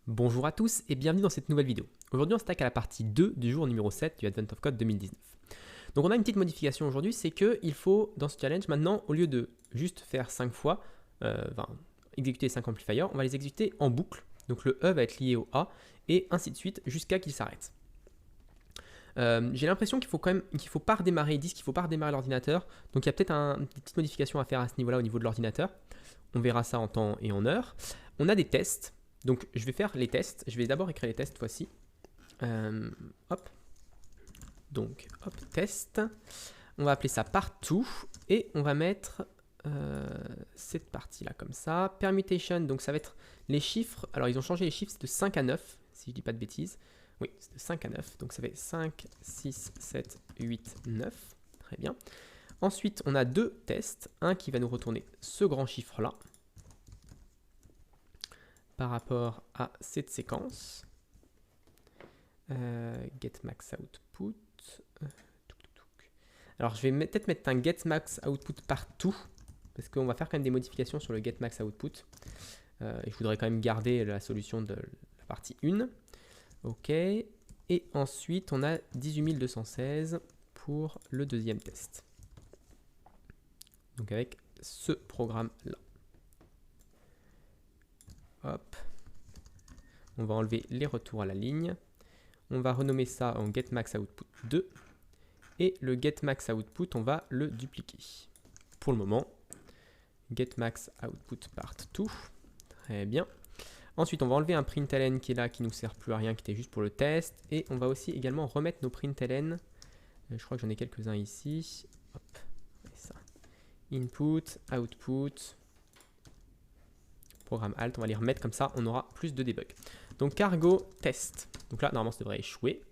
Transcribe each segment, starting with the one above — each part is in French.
Bonjour à tous et bienvenue dans cette nouvelle vidéo. Aujourd'hui on s'attaque à la partie 2 du jour numéro 7 du Advent of Code 2019. Donc on a une petite modification aujourd'hui, c'est qu'il faut dans ce challenge maintenant, au lieu de juste faire 5 fois, exécuter 5 amplifiers, on va les exécuter en boucle. Donc le E va être lié au A et ainsi de suite jusqu'à qu'il s'arrête. J'ai l'impression qu'il faut pas redémarrer, ils disent qu'il ne faut pas redémarrer l'ordinateur, donc il y a peut-être une petite modification à faire à ce niveau-là au niveau de l'ordinateur. On verra ça en temps et en heure. On a des tests. Donc je vais faire les tests, je vais d'abord écrire les tests cette fois-ci. Hop. Donc hop, test. On va appeler ça partout et on va mettre cette partie-là comme ça. Permutation, donc ça va être les chiffres. Alors ils ont changé les chiffres, c'est de 5 à 9, si je dis pas de bêtises. Oui, c'est de 5 à 9, donc ça fait 5, 6, 7, 8, 9. Très bien. Ensuite, on a deux tests. Un qui va nous retourner ce grand chiffre-là par rapport à cette séquence. Get max output. Alors je vais peut-être mettre un get max output partout, parce qu'on va faire quand même des modifications sur le get max output. Et je voudrais quand même garder la solution de la partie 1. Ok. Et ensuite, on a 18216 pour le deuxième test. Donc avec ce programme-là. Hop. On va enlever les retours à la ligne. On va renommer ça en getMaxOutput 2. Et le getMaxOutput, on va le dupliquer. Pour le moment, getMaxOutput part2. Très bien. Ensuite, on va enlever un println qui est là, qui ne nous sert plus à rien, qui était juste pour le test. Et on va aussi également remettre nos println. Je crois que j'en ai quelques-uns ici. Hop. Ça. Input, output. Programme Alt, on va les remettre comme ça, on aura plus de debug. Donc cargo test. Donc là, normalement, ça devrait échouer.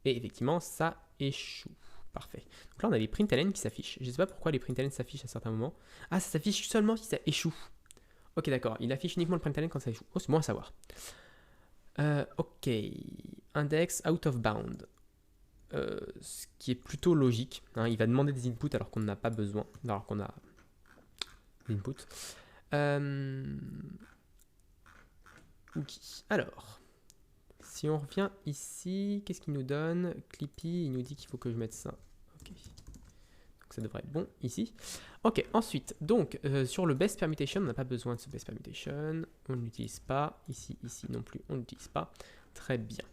Et effectivement, ça échoue. Parfait. Donc là, on a les println qui s'affichent. Je ne sais pas pourquoi les println s'affichent à certains moments. Ah, ça s'affiche seulement si ça échoue. Ok, d'accord. Il affiche uniquement le println quand ça échoue. Oh, c'est bon à savoir. Ok. Index out of bound. Ce qui est plutôt logique. Hein. Il va demander des inputs alors qu'on n'a pas besoin. Alors qu'on a l'input. Ok. Alors, si on revient ici, qu'est-ce qu'il nous donne? Clippy, il nous dit qu'il faut que je mette ça. Ok. Donc ça devrait être bon ici. Ok, ensuite, donc sur le best permutation, on n'a pas besoin de ce best permutation. On ne l'utilise pas. Ici non plus, on ne l'utilise pas. Très bien.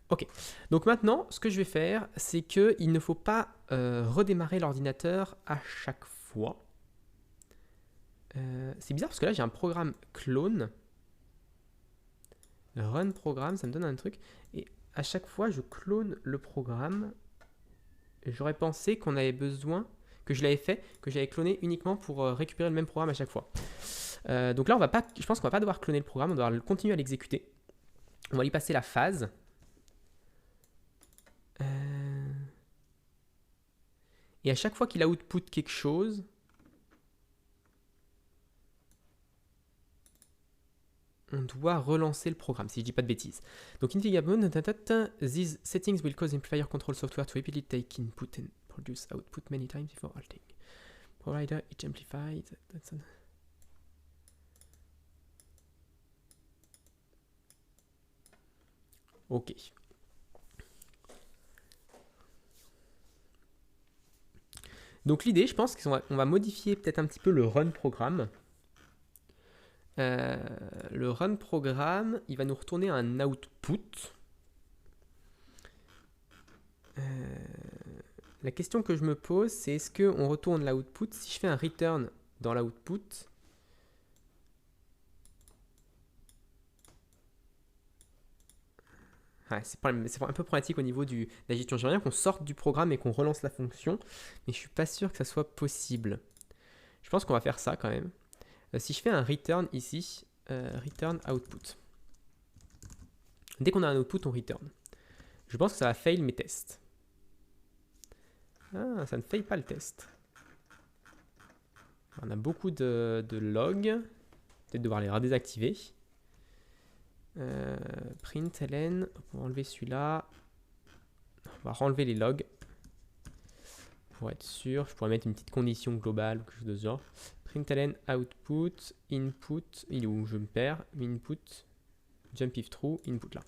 Ok, donc maintenant, ce que je vais faire, c'est qu'il ne faut pas redémarrer l'ordinateur à chaque fois. C'est bizarre parce que là j'ai un programme clone, run programme, ça me donne un truc, et à chaque fois je clone le programme. J'aurais pensé qu'on avait besoin, que je l'avais fait, que j'avais cloné uniquement pour récupérer le même programme à chaque fois. Donc là on va pas, je pense qu'on va pas devoir cloner le programme, on va devoir continuer à l'exécuter. On va lui passer la phase. Et à chaque fois qu'il output quelque chose, on doit relancer le programme, si je dis pas de bêtises. Donc, these settings will cause amplifier control software to repeatedly take input and produce output many times before halting. Provider each amplified. Ok. Donc l'idée, je pense qu'on va modifier peut-être un petit peu le run programme. Le run programme, il va nous retourner un output. La question que je me pose, c'est est-ce qu'on retourne l'output? Si je fais un return dans l'output, c'est un peu problématique au niveau de la gestion. J'aimerais bien qu'on sorte du programme et qu'on relance la fonction, mais je suis pas sûr que ça soit possible. Je pense qu'on va faire ça quand même. Si je fais un return ici, return output. Dès qu'on a un output, on return. Je pense que ça va fail mes tests. Ah, ça ne fail pas le test. On a beaucoup de logs. Peut-être devoir les redésactiver. Println, on va enlever celui-là. On va renlever les logs. Pour être sûr, je pourrais mettre une petite condition globale ou quelque chose de ce genre. println output, input, il est où? Je me perds, input, jump if true, input là.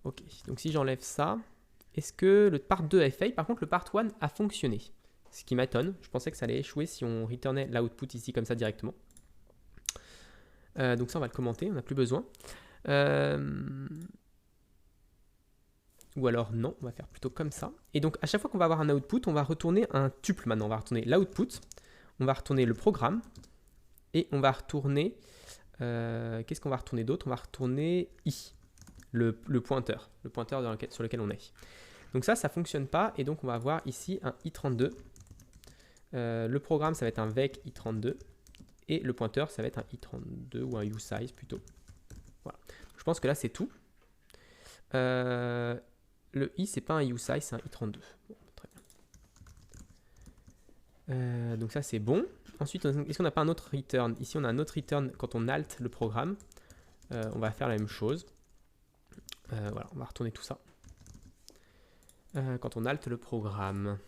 Ok, donc si j'enlève ça, est-ce que le part 2 a fail? Par contre, le part 1 a fonctionné. Ce qui m'étonne, je pensais que ça allait échouer si on returnait l'output ici comme ça directement. Donc ça, on va le commenter, on n'a plus besoin. Ou alors non, on va faire plutôt comme ça. Et donc à chaque fois qu'on va avoir un output, on va retourner un tuple maintenant. On va retourner l'output, on va retourner le programme, et on va retourner... qu'est-ce qu'on va retourner d'autre? On va retourner i, le pointeur sur lequel on est. Donc ça ne fonctionne pas, et donc on va avoir ici un i32. Le programme, ça va être un vec i32, et le pointeur, ça va être un i32 ou un usize plutôt. Voilà. Je pense que là, c'est tout. Le i, c'est pas un usize, c'est un i32. Bon, très bien. Donc ça, c'est bon. Ensuite, est-ce qu'on n'a pas un autre return? Ici, on a un autre return quand on alt le programme. On va faire la même chose. Voilà, on va retourner tout ça. Quand on alt le programme.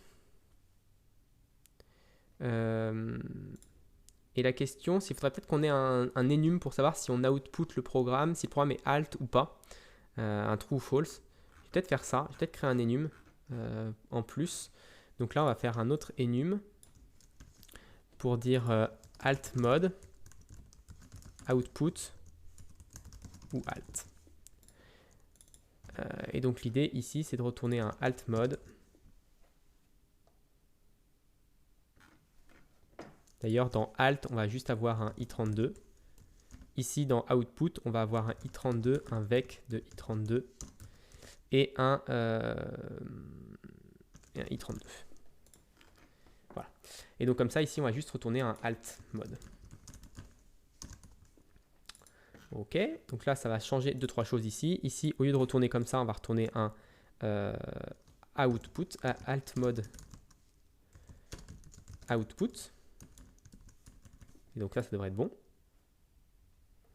Et la question, c'est qu'il faudrait peut-être qu'on ait un enum pour savoir si on output le programme, si le programme est alt ou pas. Un true ou false. Je vais peut-être faire ça. Je vais peut-être créer un enum en plus. Donc là, on va faire un autre enum pour dire alt mode output ou alt. Et donc l'idée ici, c'est de retourner un alt mode. D'ailleurs, dans alt, on va juste avoir un i32. Ici, dans output, on va avoir un i32, un vec de i32 et un i32. Voilà. Et donc comme ça, ici, on va juste retourner un alt mode. Ok, donc là, ça va changer 2-3 choses ici. Ici, au lieu de retourner comme ça, on va retourner un output, alt mode output. Et donc là, ça devrait être bon.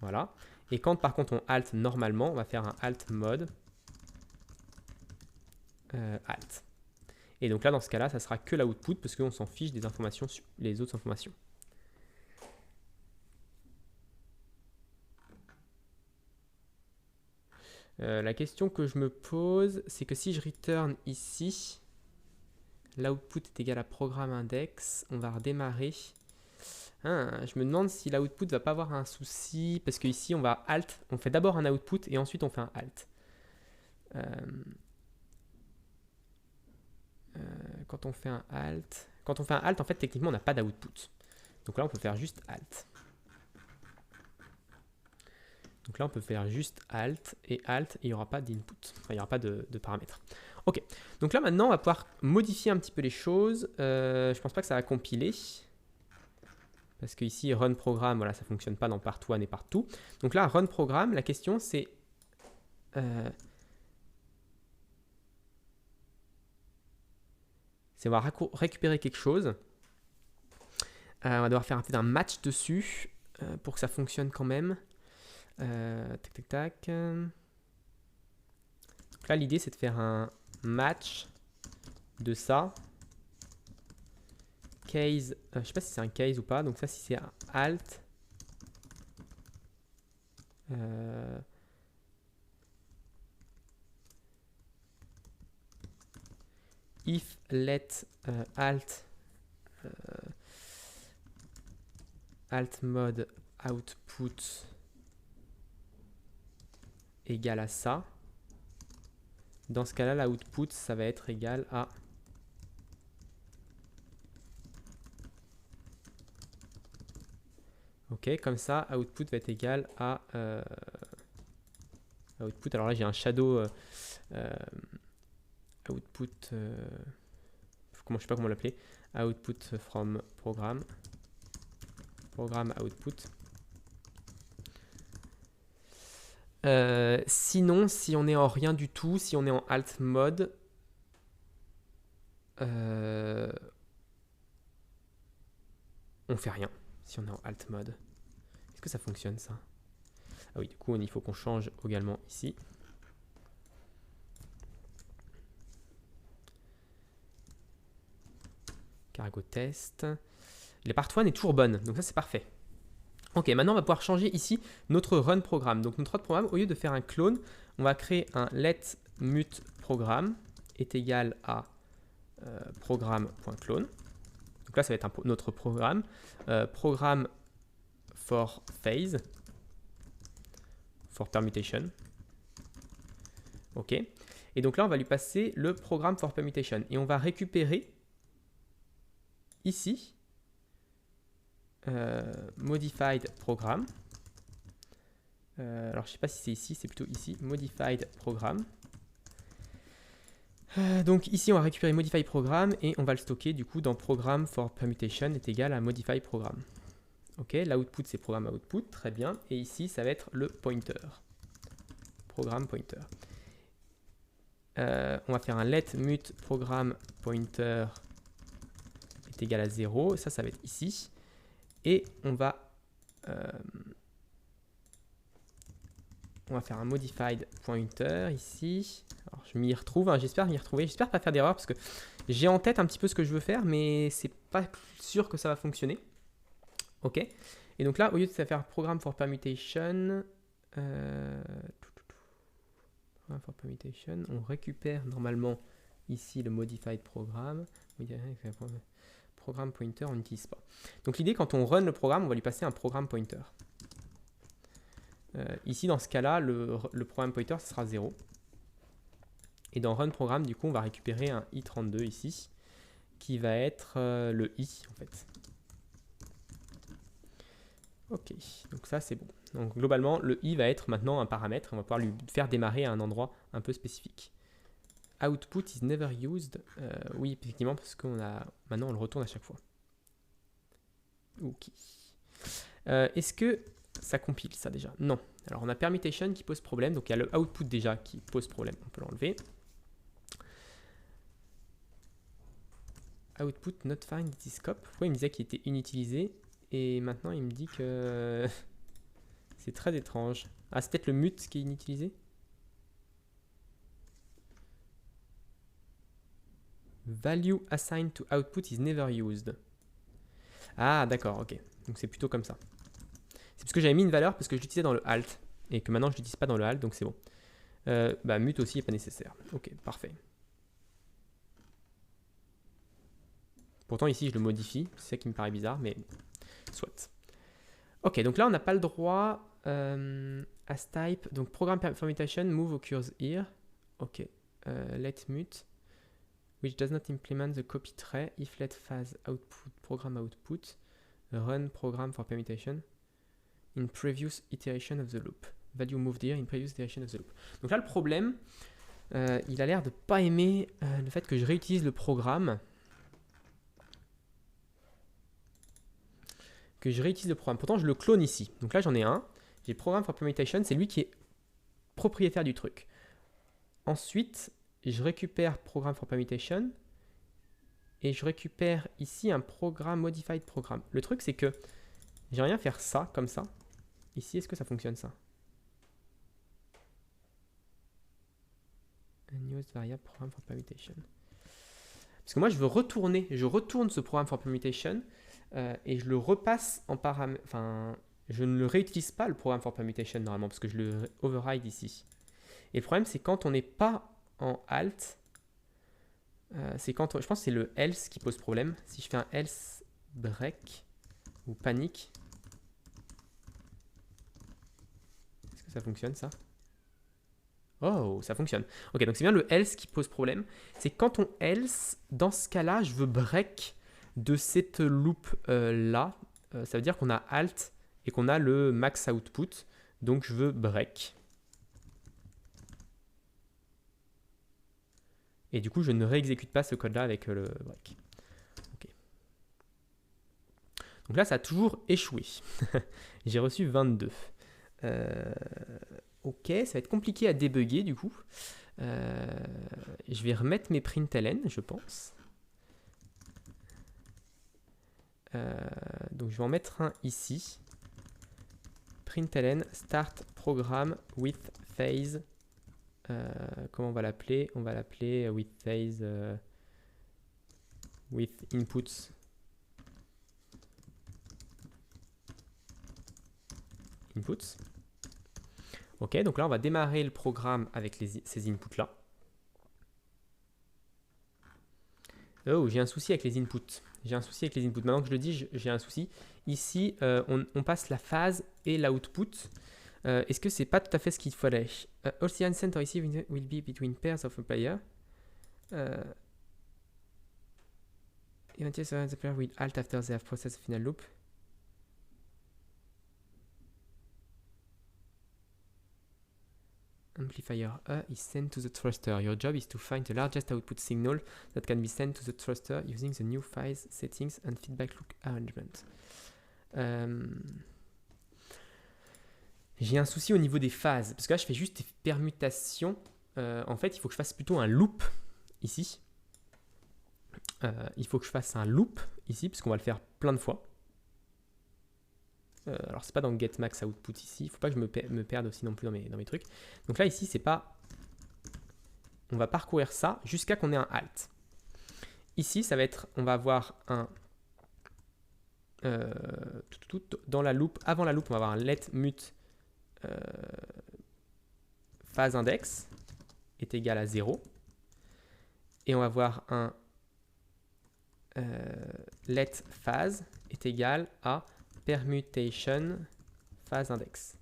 Voilà. Et quand par contre on alt normalement, on va faire un alt mode alt. Et donc là, dans ce cas-là, ça sera que l'output parce qu'on s'en fiche des informations, les autres informations. La question que je me pose, c'est que si je return ici, l'output est égal à programme index, on va redémarrer. Je me demande si l'output va pas avoir un souci, parce qu'ici on va alt, on fait d'abord un output et ensuite on fait un alt. Quand on fait un alt, en fait techniquement on n'a pas d'output. Donc là on peut faire juste alt. Donc là on peut faire juste alt, et il n'y aura pas d'input, enfin il n'y aura pas de paramètres. Ok, donc là maintenant on va pouvoir modifier un petit peu les choses. Je pense pas que ça va compiler. Parce que ici, run programme, voilà, ça ne fonctionne pas dans part 1 et part 2. Donc là, run programme, la question c'est... on va récupérer quelque chose. On va devoir faire un match dessus pour que ça fonctionne quand même. Tac, tac, tac. Donc là, l'idée c'est de faire un match de ça. Case, je ne sais pas si c'est un case ou pas. Donc ça, si c'est un alt... if let alt mode output égale à ça. Dans ce cas-là, l'output, ça va être égal à... Ok, comme ça, output va être égal à... output, alors là j'ai un shadow... output... je sais pas comment l'appeler. Output from program. Program output. Sinon, si on est en rien du tout, si on est en alt mode, on fait rien. Si on est en alt mode, est-ce que ça fonctionne ça? Ah oui, du coup, il faut qu'on change également ici. Cargo test. La part 1 est toujours bonne, donc ça c'est parfait. Ok, maintenant on va pouvoir changer ici notre run programme. Donc notre run programme, au lieu de faire un clone, on va créer un let mut program est égal à programme.clone. Donc là ça va être notre programme. Programme for phase, for permutation. Ok. Et donc là on va lui passer le programme for permutation. Et on va récupérer ici modified program. Alors je ne sais pas si c'est ici, c'est plutôt ici, modified program. Donc ici on va récupérer modify program et on va le stocker du coup dans program for permutation est égal à modify program. Ok, l'output c'est programme output, très bien. Et ici ça va être le pointer, programme pointer. On va faire un let mut program pointer est égal à 0, ça va être ici. Et on va faire un modified pointer ici. Alors, je m'y retrouve, hein, j'espère m'y retrouver. J'espère pas faire d'erreur parce que j'ai en tête un petit peu ce que je veux faire, mais c'est pas sûr que ça va fonctionner. Ok. Et donc là, au lieu de faire programme for permutation, on récupère normalement ici le modified program. Programme pointer, on n'utilise pas. Donc l'idée, quand on run le programme, on va lui passer un programme pointer. Ici, dans ce cas-là, le programme pointer, ce sera 0. Et dans run programme, du coup, on va récupérer un i32 ici, qui va être le i, en fait. Ok, donc ça, c'est bon. Donc globalement, le i va être maintenant un paramètre. On va pouvoir lui faire démarrer à un endroit un peu spécifique. Output is never used. Oui, effectivement, parce qu'on a maintenant, on le retourne à chaque fois. Ok. Est-ce que ça compile ça déjà? Non. Alors on a permutation qui pose problème, donc il y a le output déjà qui pose problème, on peut l'enlever. Output not find this scope. Pourquoi il me disait qu'il était inutilisé et maintenant il me dit que c'est très étrange. Ah, c'est peut-être le mut qui est inutilisé? Value assigned to output is never used. Ah d'accord, ok. Donc c'est plutôt comme ça. C'est parce que j'avais mis une valeur parce que je l'utilisais dans le alt et que maintenant je l'utilise pas dans le alt, donc c'est bon. Mut aussi n'est pas nécessaire. Ok, parfait. Pourtant ici je le modifie, c'est ça qui me paraît bizarre, mais soit. Ok, donc là on n'a pas le droit as type, donc program permutation move occurs here. Ok, let mut which does not implement the copy tray if let phase output program output run program for permutation in previous iteration of the loop. Value moved here in previous iteration of the loop. Donc là le problème, il a l'air de pas aimer le fait que je réutilise le programme. Pourtant, je le clone ici. Donc là, j'en ai un. J'ai Program for Permutation. C'est lui qui est propriétaire du truc. Ensuite, je récupère Program for Permutation. Et je récupère ici un programme Modified Program. Le truc, c'est que j'aimerais bien faire ça, comme ça. Ici, est-ce que ça fonctionne, ça? Unused variable Program for Permutation. Parce que moi, je retourne ce Program for Permutation. Et je le repasse en paramètre. Enfin, je ne le réutilise pas le programme for permutation normalement parce que je le override ici. Et le problème, c'est quand on n'est pas en alt, c'est quand je pense que c'est le else qui pose problème. Si je fais un else break ou panique, est-ce que ça fonctionne ça? Oh, ça fonctionne. Ok, donc c'est bien le else qui pose problème. C'est quand on else, dans ce cas-là, je veux break de cette loop là. Ça veut dire qu'on a alt et qu'on a le max output. Donc je veux break. Et du coup, je ne réexécute pas ce code-là avec le break. Okay. Donc là, ça a toujours échoué. J'ai reçu 22. Ok, ça va être compliqué à débugger du coup. Je vais remettre mes println, je pense. Donc je vais en mettre un ici. Println start program with phase. Comment on va l'appeler? On va l'appeler with phase with inputs inputs. Ok, donc là on va démarrer le programme avec ces inputs là. Oh, j'ai un souci avec les inputs. J'ai un souci avec les inputs. Maintenant que je le dis, j'ai un souci. Ici, on passe la phase et l'output. Est-ce que c'est pas tout à fait ce qu'il fallait? All the sent or received will be between pairs of a player. Eventually, the player will halt after they have processed the final loop. Amplifier A is sent to the thruster. Your job is to find the largest output signal that can be sent to the thruster using the new phase settings and feedback loop arrangement. J'ai un souci au niveau des phases, parce que là je fais juste des permutations. En fait, il faut que je fasse plutôt un loop ici. Il faut que je fasse un loop ici, parce qu'on va le faire plein de fois. Alors c'est pas dans get max output ici, il faut pas que je me perde aussi non plus dans mes trucs. Donc là ici c'est pas, on va parcourir ça jusqu'à qu'on ait un halt. Ici ça va être, on va avoir un dans la loop, avant la loop on va avoir un let mut phase index est égal à 0 et on va avoir un let phase est égal à permutation phase index.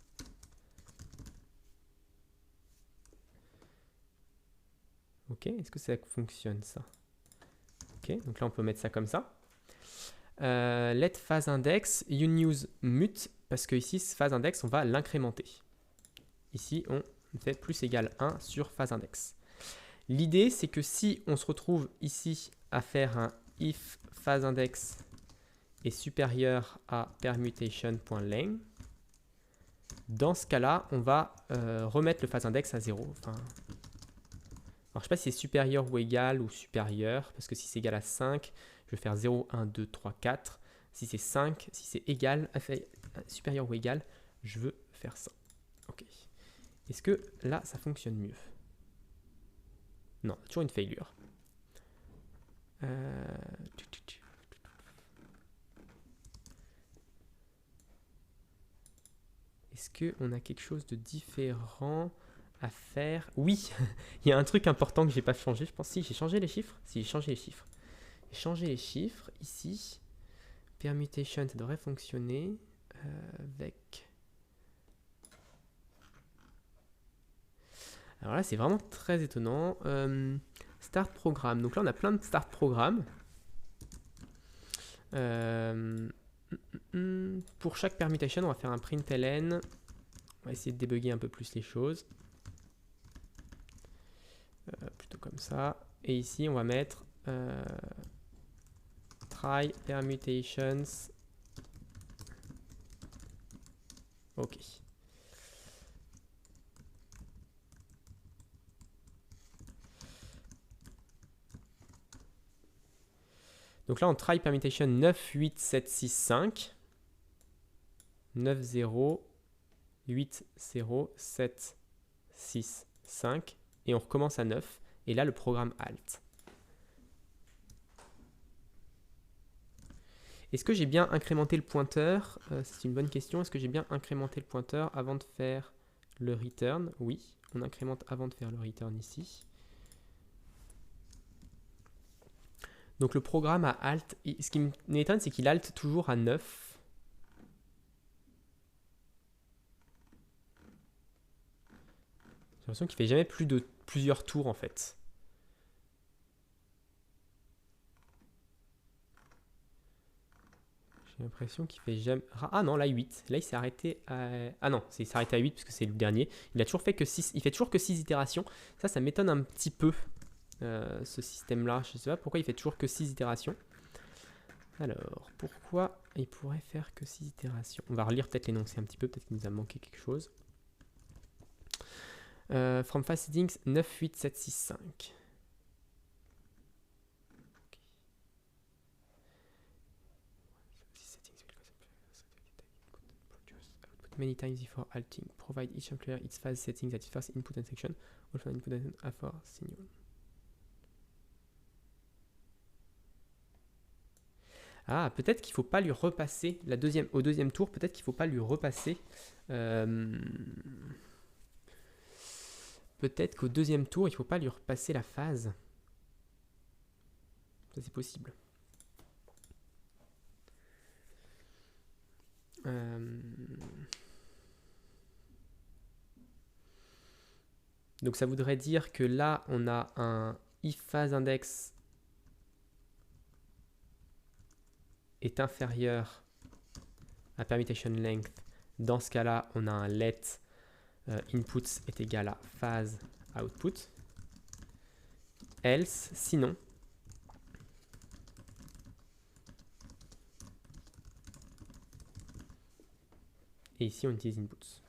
Ok, est-ce que ça fonctionne ça? Ok, donc là on peut mettre ça comme ça. Let phase index, unuse mut, parce que ici phase index on va l'incrémenter. Ici on fait plus égal 1 sur phase index. L'idée c'est que si on se retrouve ici à faire un if phase index est supérieur à permutation.length, dans ce cas-là, on va remettre le phase index à 0. Enfin, alors, je ne sais pas si c'est supérieur ou égal ou supérieur, parce que si c'est égal à 5, je vais faire 0, 1, 2, 3, 4. Si c'est 5, si c'est égal, supérieur ou égal, je veux faire ça. Ok. Est-ce que là, ça fonctionne mieux? Non, toujours une failure. Est-ce qu'on a quelque chose de différent à faire? Oui, il y a un truc important que j'ai pas changé. Je pense si j'ai changé les chiffres. Si j'ai changé les chiffres. J'ai changé les chiffres ici. Permutation, ça devrait fonctionner avec. Alors là, c'est vraiment très étonnant. Start programme. Donc là, on a plein de start programmes. Pour chaque permutation, on va faire un println. On va essayer de débugger un peu plus les choses. Plutôt comme ça. Et ici, on va mettre try permutations. Ok. Donc là, on try permutation 9, 8, 7, 6, 5. 9, 0, 8, 0, 7, 6, 5. Et on recommence à 9. Et là, le programme halt. Est-ce que j'ai bien incrémenté le pointeur? C'est une bonne question. Est-ce que j'ai bien incrémenté le pointeur avant de faire le return? Oui, on incrémente avant de faire le return ici. Donc le programme à halt, ce qui m'étonne, c'est qu'il halte toujours à 9. J'ai l'impression qu'il fait jamais plus de plusieurs tours en fait. J'ai l'impression qu'il fait jamais... Ah non, là 8. Là il s'est arrêté à... Ah non, il s'est arrêté à 8 parce que c'est le dernier. Il a toujours fait que 6. Il fait toujours que 6 itérations. Ça m'étonne un petit peu. Ce système-là. Je ne sais pas pourquoi il fait toujours que 6 itérations. Alors, pourquoi il pourrait faire que 6 itérations? On va relire peut-être l'énoncé un petit peu, peut-être qu'il nous a manqué quelque chose. From phase settings 9, 8, 7, 6, 5. Many times before halting. Provide each player its phase settings at its first input and section. Also input and after signal. Ah, peut-être qu'il ne faut pas lui repasser au deuxième tour, peut-être qu'il ne faut pas lui repasser. Peut-être qu'au deuxième tour, il ne faut pas lui repasser la phase. Ça, c'est possible. Donc ça voudrait dire que là, on a un if phase index est inférieur à permutation length. Dans ce cas-là, on a un let inputs est égal à phase output. Else, sinon, et ici on utilise inputs.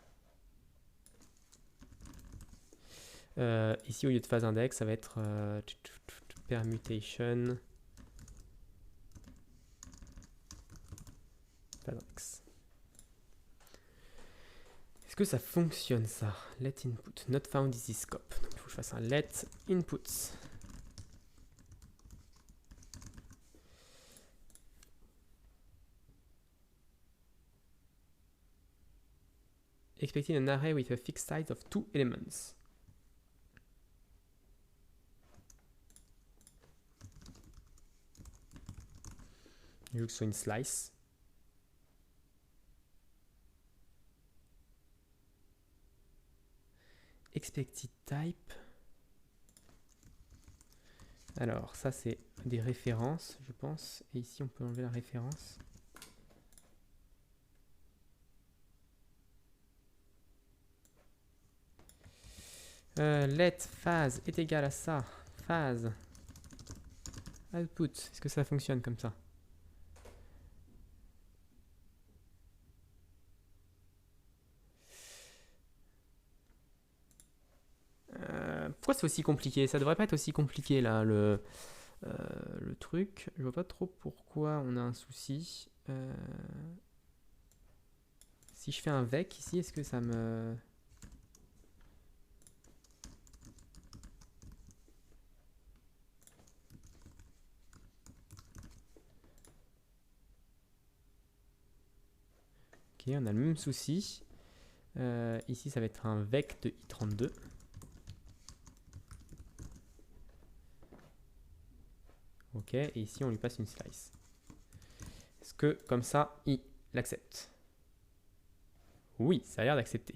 Ici au lieu de phase index, ça va être permutation phase index. Est-ce que ça fonctionne ça? Let input, not found is this scope. Donc il faut que je fasse un let inputs. Expecting an array with a fixed size of 2 elements. Je veux que ce soit une slice. Expected type. Alors, ça c'est des références, je pense. Et ici, on peut enlever la référence. Let phase est égal à ça. Phase output. Est-ce que ça fonctionne comme ça? Pourquoi c'est aussi compliqué? Ça devrait pas être aussi compliqué là, le truc. Je vois pas trop pourquoi on a un souci. Si je fais un vec ici, est-ce que ça me... Ok, on a le même souci. Ici, ça va être un vec de i32. Ok, et ici, on lui passe une slice. Est-ce que, comme ça, il l'accepte? Oui, ça a l'air d'accepter.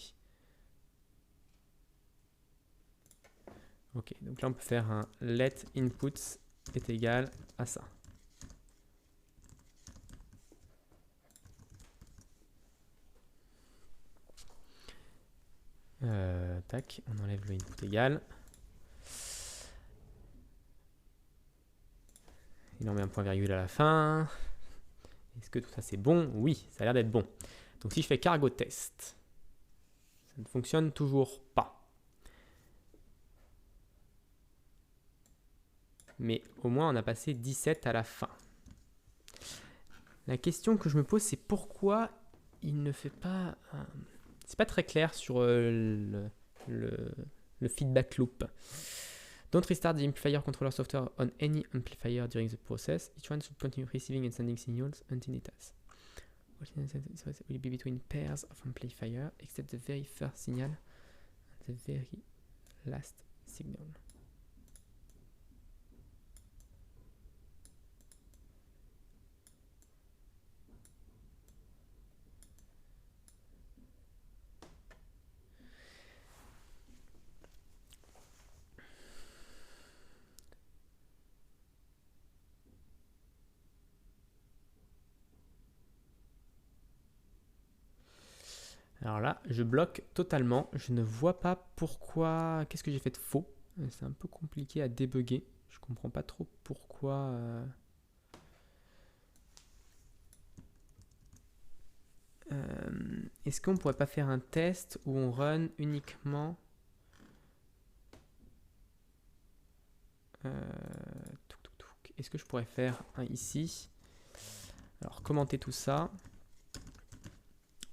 Ok, donc là, on peut faire un let inputs est égal à ça. Tac, on enlève le input égal. Il en met un point virgule à la fin. Est-ce que tout ça c'est bon? Oui, ça a l'air d'être bon. Donc si je fais cargo test, ça ne fonctionne toujours pas. Mais au moins on a passé 17 à la fin. La question que je me pose, c'est pourquoi il ne fait pas... c'est pas très clair sur le feedback loop. Don't restart the amplifier controller software on any amplifier during the process. Each one should continue receiving and sending signals until it has. It will be between pairs of amplifier, except the very first signal and the very last signal. Alors là, je bloque totalement. Je ne vois pas pourquoi... Qu'est-ce que j'ai fait de faux? C'est un peu compliqué à débugger. Je comprends pas trop pourquoi... Est-ce qu'on pourrait pas faire un test où on run uniquement... Est-ce que je pourrais faire un ici? Alors, commenter tout ça.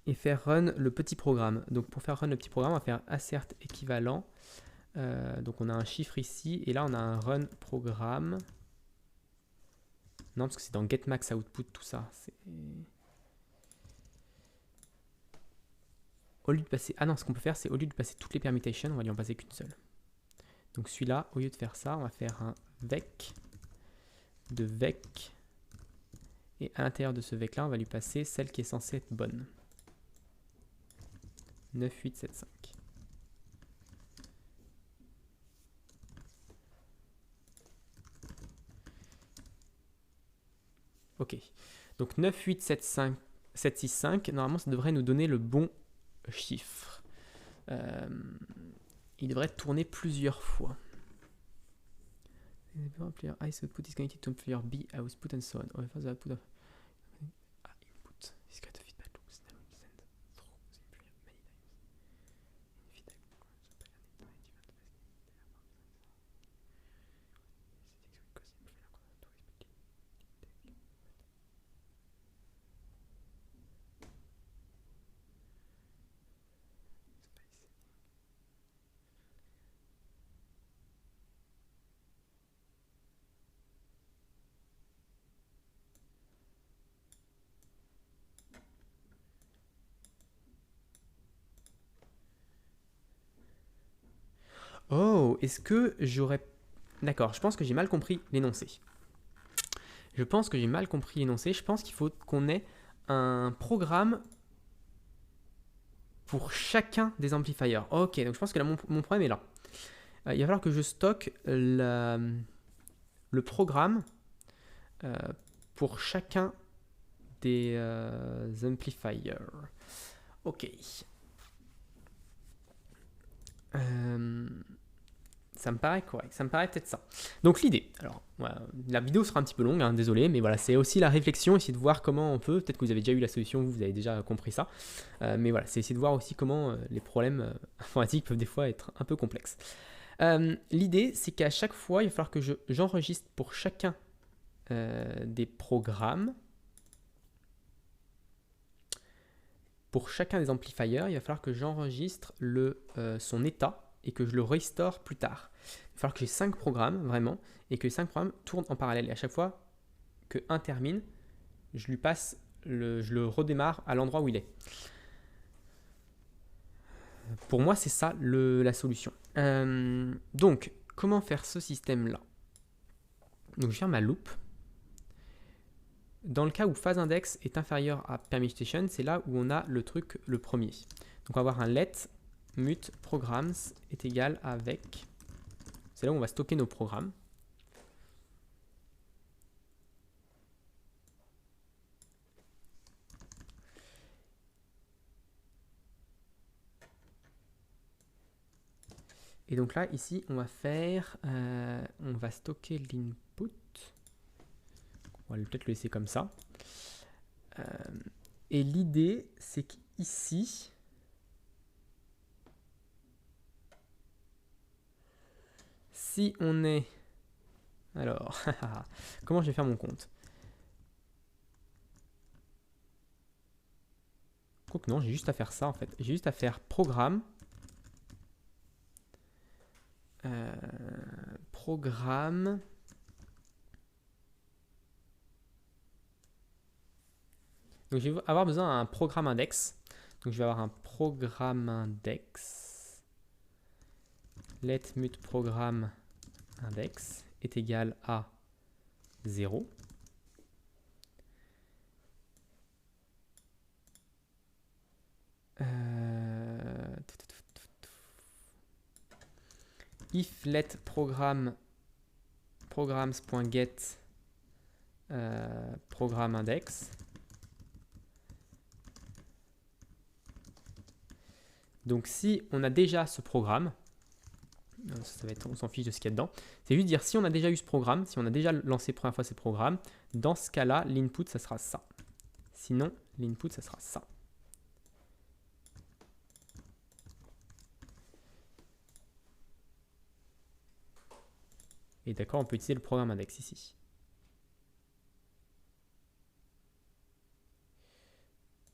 Et faire run le petit programme. Donc pour faire run le petit programme, on va faire assert équivalent. Donc on a un chiffre ici et là on a un run programme. Non, parce que c'est dans getMax output, tout ça. Au lieu de passer... Ah non, ce qu'on peut faire, c'est au lieu de passer toutes les permutations, on va lui en passer qu'une seule. Donc celui-là, au lieu de faire ça, on va faire un vec de vec. Et à l'intérieur de ce vec-là, on va lui passer celle qui est censée être bonne. 9, 8, 7, 5. Ok. Donc 9, 8, 7, 5, 7, 6, 5. Normalement, ça devrait nous donner le bon chiffre. Il devrait tourner plusieurs fois. Player ice output is connected to player B output and so on. However, the output of input is got a feedback loop sent through the player many times. Feedback Oh, est-ce que j'aurais... D'accord, je pense que j'ai mal compris l'énoncé. Je pense qu'il faut qu'on ait un programme pour chacun des amplifiers. Ok, donc je pense que là, mon problème est là. Il va falloir que je stocke le programme pour chacun des amplifiers. Ok. Ça me paraît correct, ça me paraît peut-être ça. Donc l'idée, alors voilà, la vidéo sera un petit peu longue, hein, désolé, mais voilà, c'est aussi la réflexion, essayer de voir comment on peut, peut-être que vous avez déjà eu la solution, vous avez déjà compris ça, mais voilà, c'est essayer de voir aussi comment les problèmes informatiques peuvent des fois être un peu complexes. L'idée, c'est qu'à chaque fois, il va falloir que j'enregistre pour chacun des programmes, pour chacun des amplifiers, il va falloir que j'enregistre son état et que je le restore plus tard. Il va falloir que j'ai 5 programmes, vraiment, et que les 5 programmes tournent en parallèle. Et à chaque fois qu'un termine, je le redémarre à l'endroit où il est. Pour moi, c'est ça la solution. Donc, comment faire ce système-là? Donc, je vais faire ma loop. Dans le cas où phase index est inférieur à permutation, c'est là où on a le truc le premier. Donc, on va avoir un let mut programs est égal avec... C'est là où on va stocker nos programmes. Et donc là, ici, on va faire... on va stocker l'input. On va peut-être le laisser comme ça. Et l'idée, c'est qu'ici... Si on est... Alors, comment je vais faire mon compte? Quoique non, j'ai juste à faire ça en fait. J'ai juste à faire programme. Programme. Donc je vais avoir besoin d'un programme index. Donc je vais avoir un programme index. Let mut programme index est égal à 0. If let programs.get programme index. Donc si on a déjà ce programme, ça va être, on s'en fiche de ce qu'il y a dedans, c'est juste dire si on a déjà eu ce programme, si on a déjà lancé première fois ce programme, dans ce cas-là, l'input, ça sera ça. Sinon, l'input, ça sera ça. Et d'accord, on peut utiliser le programme index ici.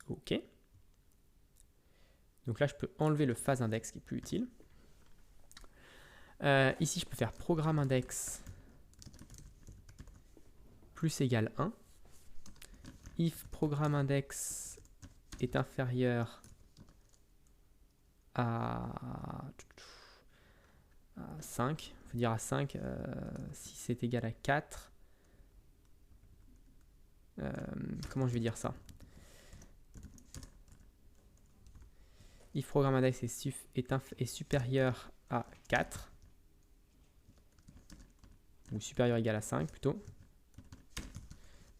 OK. Donc là, je peux enlever le phase index qui est plus utile. Ici, je peux faire programme index plus égale 1. If programme index est inférieur à 5, il faut dire à 5, si c'est égal à 4, comment je vais dire ça? If programme index est supérieur à 4, ou supérieur ou égal à 5 plutôt,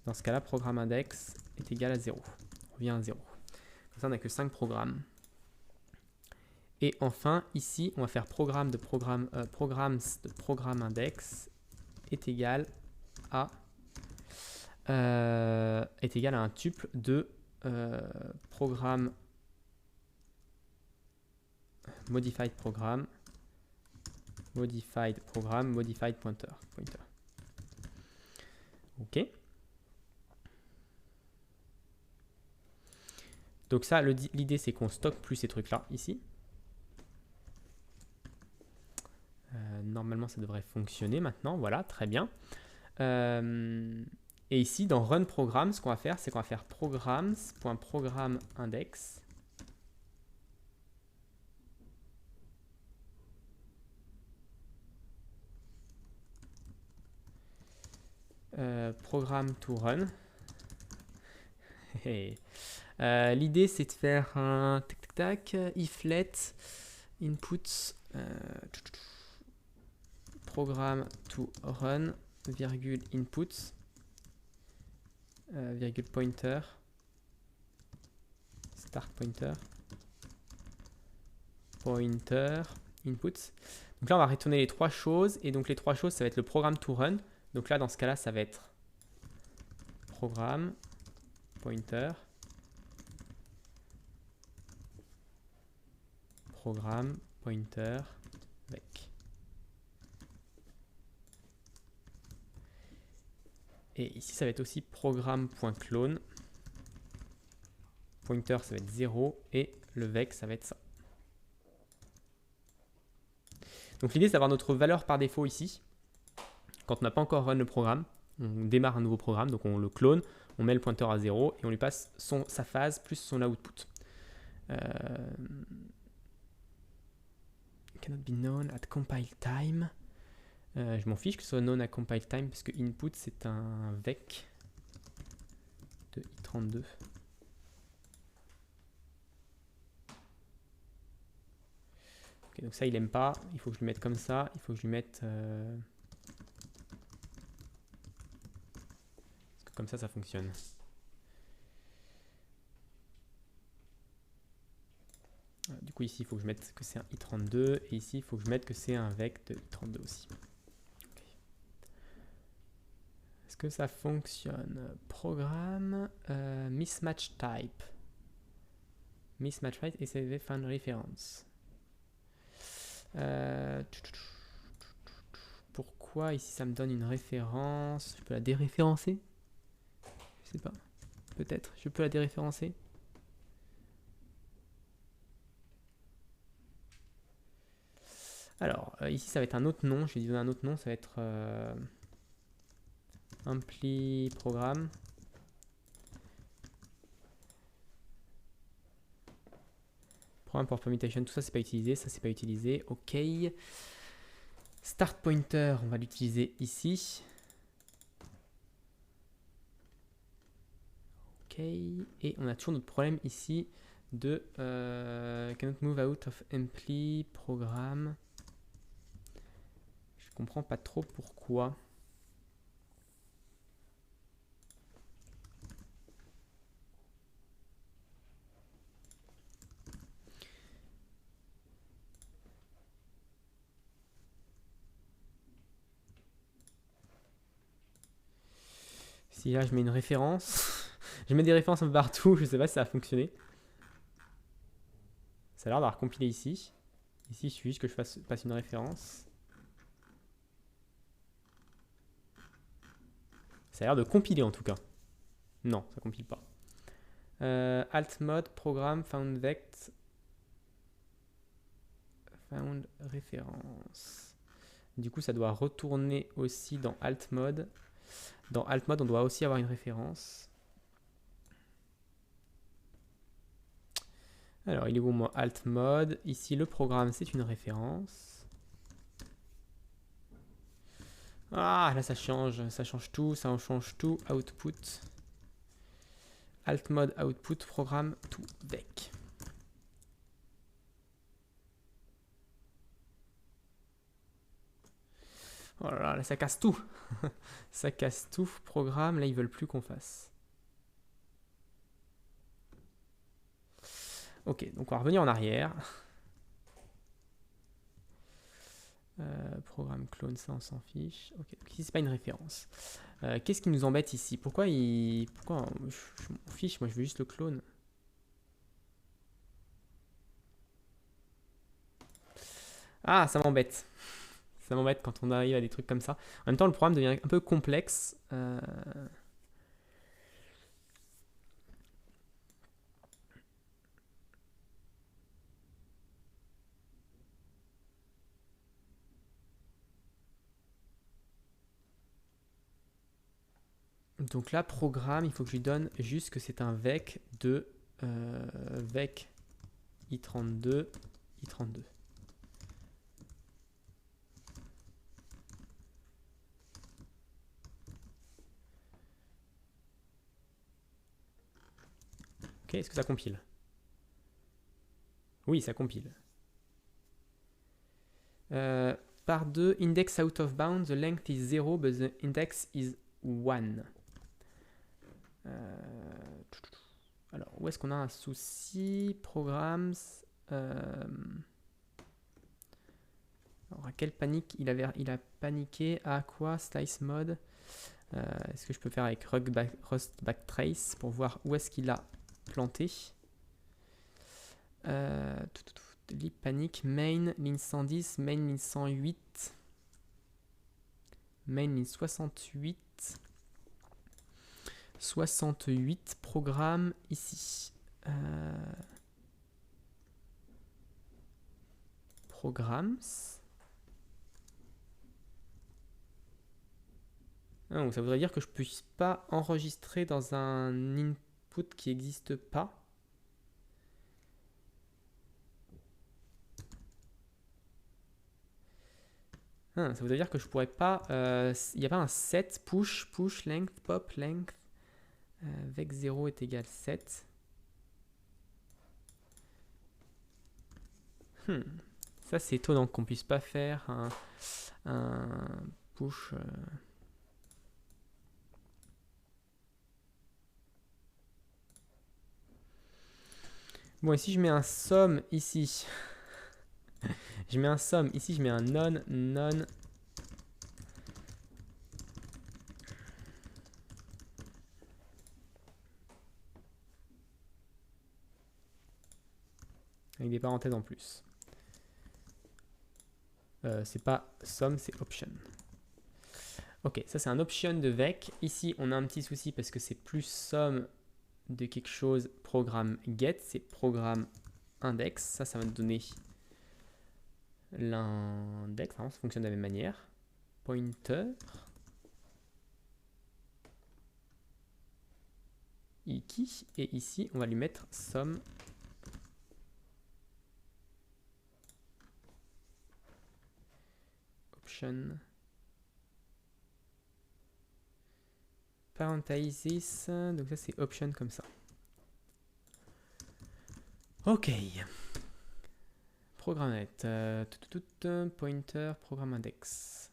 dans ce cas-là, programme index est égal à 0. On revient à 0. Comme ça, on n'a que 5 programmes. Et enfin, ici, on va faire programme de programme index est égal à un tuple de programme modified pointer. Ok. Donc ça, l'idée c'est qu'on stocke plus ces trucs-là ici. Normalement, ça devrait fonctionner maintenant. Voilà, très bien. Et ici, dans Run Program, ce qu'on va faire, c'est qu'on va faire programs.programme index. Programme to run. L'idée, c'est de faire un iflet inputs programme to run virgule inputs virgule pointer start pointer inputs. Donc là, on va retourner les trois choses. Et donc les trois choses, ça va être le programme to run. Donc là, dans ce cas-là, ça va être programme pointer programme pointer avec. Et ici, ça va être aussi programme.clone. Pointer, ça va être 0 et le vec, ça va être ça. Donc l'idée, c'est d'avoir notre valeur par défaut ici. Quand on n'a pas encore run le programme, on démarre un nouveau programme, donc on le clone, on met le pointeur à 0 et on lui passe sa phase plus son output. Cannot be known at compile time. Je m'en fiche que ce soit known at compile time parce que input c'est un vec de i32. Okay, donc ça il aime pas, il faut que je lui mette comme ça, il faut que je lui mette parce que comme ça fonctionne. Du coup ici il faut que je mette que c'est un i32 et ici il faut que je mette que c'est un vec de i32 aussi. Okay. Est-ce que ça fonctionne? Programme mismatch type. Mismatch type et c'est find reference. Pourquoi ici ça me donne une référence? Je peux la déréférencer? Je sais pas. Peut-être. Je peux la déréférencer? Alors, ici ça va être un autre nom. Je vais lui donner un autre nom. Ça va être ampli programme. Programme pour permutation, tout ça c'est pas utilisé, ça c'est pas utilisé. Ok. Start pointer, on va l'utiliser ici. Ok. Et on a toujours notre problème ici de cannot move out of ampli programme. Je comprends pas trop pourquoi. Si là je mets une référence, je mets des références un peu partout, je sais pas si ça a fonctionné. Ça a l'air d'avoir compilé ici. Ici il suffit juste que je passe une référence. Ça a l'air de compiler en tout cas. Non, ça compile pas. Alt mode, programme, found vect, found référence. Du coup, ça doit retourner aussi dans alt mode Dans alt mode, on doit aussi avoir une référence. Alors, il est où mon alt mode? Ici, le programme, c'est une référence. Ah, là, ça change tout, ça en change tout. Output. Alt mode, output, programme, tout, vec. Oh là là, ça casse tout. Ça casse tout, programme. Là, ils veulent plus qu'on fasse. Ok, donc on va revenir en arrière. Programme clone, ça on s'en fiche. Ok, ici c'est pas une référence. Qu'est-ce qui nous embête ici? Pourquoi je m'en fiche, moi je veux juste le clone. Ah, ça m'embête. Ça m'embête quand on arrive à des trucs comme ça. En même temps, le programme devient un peu complexe. Donc là, programme, il faut que je lui donne juste que c'est un vec de vec i32, i32. Ok, est-ce que ça compile? Oui, ça compile. Par 2, index out of bounds, the length is 0, but the index is 1. Alors, où est-ce qu'on a un souci? Programs. Alors, à quelle panique il a paniqué? À quoi? Slice mode. Est-ce que je peux faire avec Rust Backtrace pour voir où est-ce qu'il a planté? Lib panique, main, ligne 110, main, ligne 108, main, ligne 68. 68 programmes ici. Programs. Ah, donc ça voudrait dire que je ne puisse pas enregistrer dans un input qui n'existe pas. Ah, ça voudrait dire que je pourrais pas. Il n'y a pas un set push, push, length, pop, length. Vec 0 est égal 7. Ça, c'est étonnant qu'on puisse pas faire un push. Bon, ici, je mets un somme ici. Je mets un somme ici, je mets un non, non. Avec des parenthèses en plus. C'est pas somme, c'est option. Ok, ça c'est un option de vec. Ici, on a un petit souci parce que c'est plus somme de quelque chose programme get, c'est programme index. Ça va nous donner l'index. Ça fonctionne de la même manière. Pointer. Iki. Et ici, on va lui mettre somme. Option. Parenthesis. Donc ça c'est option comme ça. Ok. Programme pointer, programme index.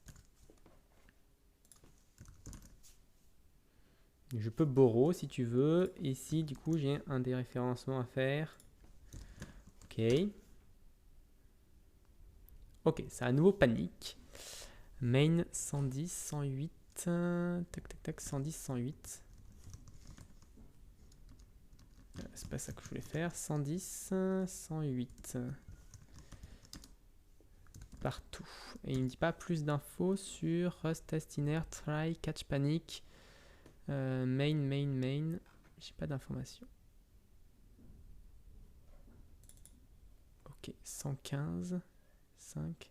Je peux borrow si tu veux. Ici, du coup, j'ai un déréférencement à faire. Ok. Ok, ça à nouveau panique. Main 110, 108. Tac, tac, tac, 110, 108. C'est pas ça que je voulais faire. 110, 108. Partout. Et il me dit pas plus d'infos sur Rust test inner, try, catch panic, main. J'ai pas d'informations. Ok, 115, 5,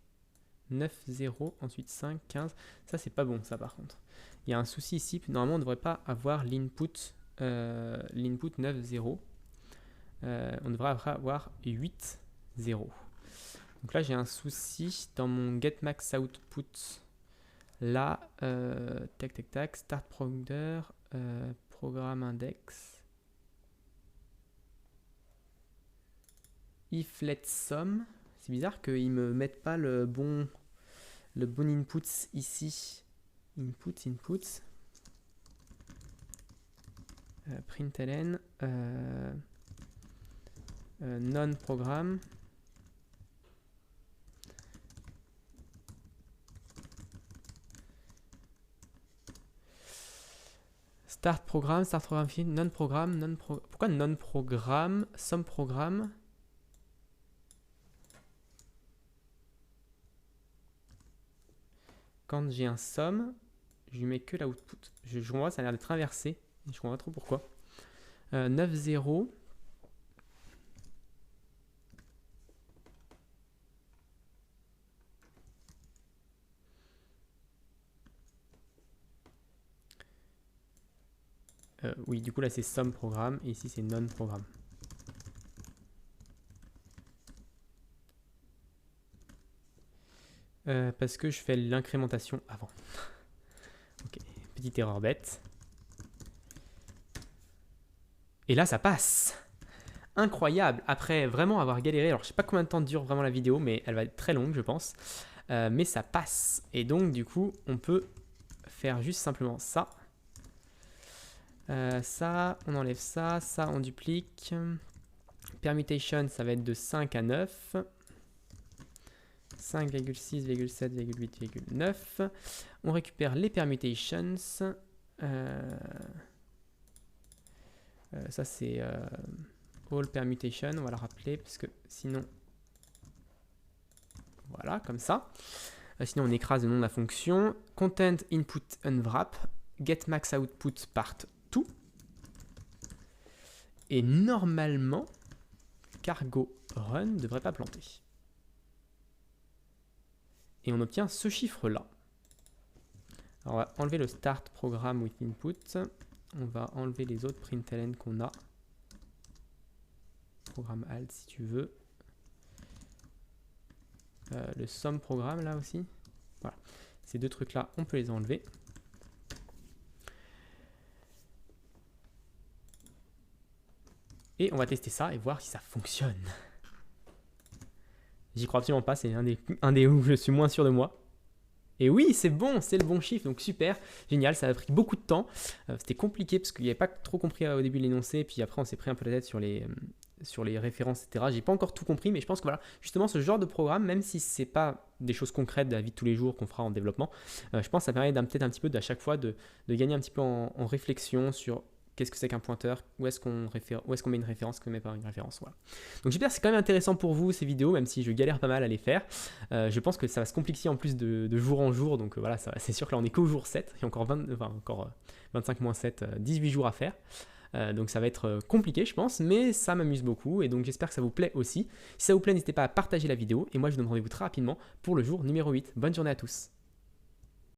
9, 0, ensuite 5, 15. Ça, c'est pas bon, ça, par contre. Il y a un souci ici. Normalement, on ne devrait pas avoir l'input 9, 0. On devrait avoir 8, 0. Donc là, j'ai un souci dans mon getMaxOutput. Là, tac, tac, tac, start provider, programme index. If let sum. C'est bizarre qu'ils ne me mettent pas le bon input ici. Input. Println non-programme. Start programme fini, non-programme, pourquoi non-programme, some programme? Quand j'ai un somme, je lui mets que l'output. Je vois, ça a l'air d'être inversé. Je ne comprends pas trop pourquoi. 9, 0. Oui, du coup là c'est some programme et ici c'est non programme. Parce que je fais l'incrémentation avant. Ok, petite erreur bête. Et là ça passe. Incroyable, après vraiment avoir galéré. Alors je sais pas combien de temps dure vraiment la vidéo, mais elle va être très longue je pense. Mais ça passe. Et donc du coup on peut faire juste simplement ça. Ça, on enlève ça, ça on duplique. Permutation, ça va être de 5 à 9. 5,6,7,8,9. On récupère les permutations. Ça c'est all permutation, on va le rappeler parce que sinon... Voilà, comme ça. Sinon on écrase le nom de la fonction. Content input unwrap. getMaxOutput part 2. Et normalement, cargo run ne devrait pas planter. Et on obtient ce chiffre-là. Alors on va enlever le start program with input. On va enlever les autres println qu'on a. Programme alt si tu veux. Le sum programme là aussi. Voilà. Ces deux trucs-là, on peut les enlever. Et on va tester ça et voir si ça fonctionne. J'y crois absolument pas, c'est un des où je suis moins sûr de moi. Et oui, c'est bon, c'est le bon chiffre, donc super, génial, ça a pris beaucoup de temps. C'était compliqué parce qu'il n'y avait pas trop compris au début l'énoncé, puis après on s'est pris un peu la tête sur les références, etc. J'ai pas encore tout compris, mais je pense que voilà, justement ce genre de programme, même si c'est pas des choses concrètes de la vie de tous les jours qu'on fera en développement, je pense que ça permet peut-être un petit peu à chaque fois de gagner un petit peu en réflexion sur qu'est-ce que c'est qu'un pointeur, où est-ce qu'on met une référence, qu'on ne met pas une référence, voilà. Donc j'espère que c'est quand même intéressant pour vous ces vidéos, même si je galère pas mal à les faire. Je pense que ça va se complexifier en plus de jour en jour, donc voilà, c'est sûr que là on est qu'au jour 7, il y a encore 25 moins 7, 18 jours à faire. Donc ça va être compliqué je pense, mais ça m'amuse beaucoup et donc j'espère que ça vous plaît aussi. Si ça vous plaît, n'hésitez pas à partager la vidéo et moi je vous donne rendez-vous très rapidement pour le jour numéro 8. Bonne journée à tous.